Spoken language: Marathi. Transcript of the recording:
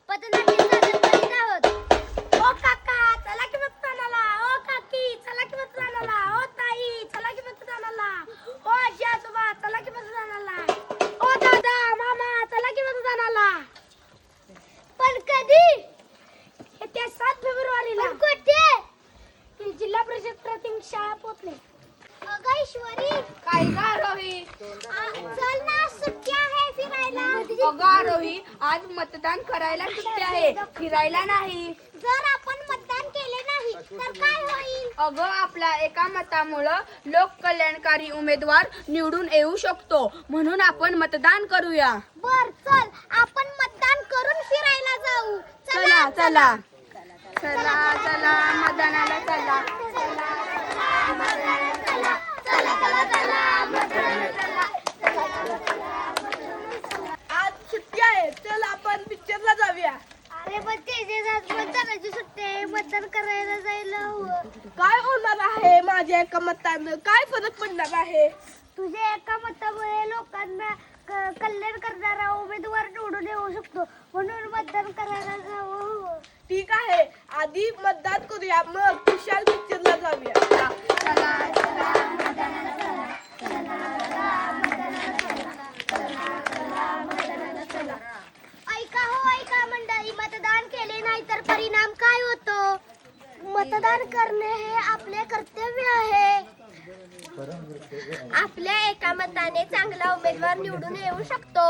पथनाट्य सादर करीत आहोत. ओ काका चला की मतदानाला. ओ काकी चला की मतदानाला. ओ ताई चला की मतदानाला. ओ आजी आजोबा चला की मतदानाला. ओ दादा मामा चला की मतदानाला. पण कधी? येत्या 7 फेब्रुवारीला. कुठे? जिल्हा परिषद प्राथमिक शाळा पोचले. अगं ईश्वरी काय ग आरोही? चल ना सुट्टी आहे फिरायला. अगं आरोही, आज मतदान करायला सुट्टी आहे, फिरायला नाही. जर आपण मतदान केले नाही तर काय होईल? अगं आपल्या एका मतामुळं लोक कल्याणकारी उमेदवार निवडून येऊ शकतो, म्हणून आपण मतदान करूया. बर चल आपण मतदान करून फिरायला जाऊ. चला चला चला चला मतदानाला चला. आज सुट्टी आहे, चल आपण पिक्चरला जाऊया. अरे पण मतदानाची सुट्टी आहे, मतदान करायला जायला हवं. काय होणार आहे माझ्या एका मतानं? काय फरक पडणार आहे? तुझ्या एका मतामुळे लोकांना कल्याण करणारा उमेदवार निवडून येऊ शकतो, म्हणून मतदान करायला जावं हवं. ठीक आहे, आधी मतदान करूया, मग विशाल पिक्चरला जाऊया. ऐका मंडळी, मतदान केले नाही तर परिणाम काय होतो? मतदान करणे हे आपले कर्तव्य आहे. आपल्या एका मताने चांगला उमेदवार निवडून येऊ शकतो.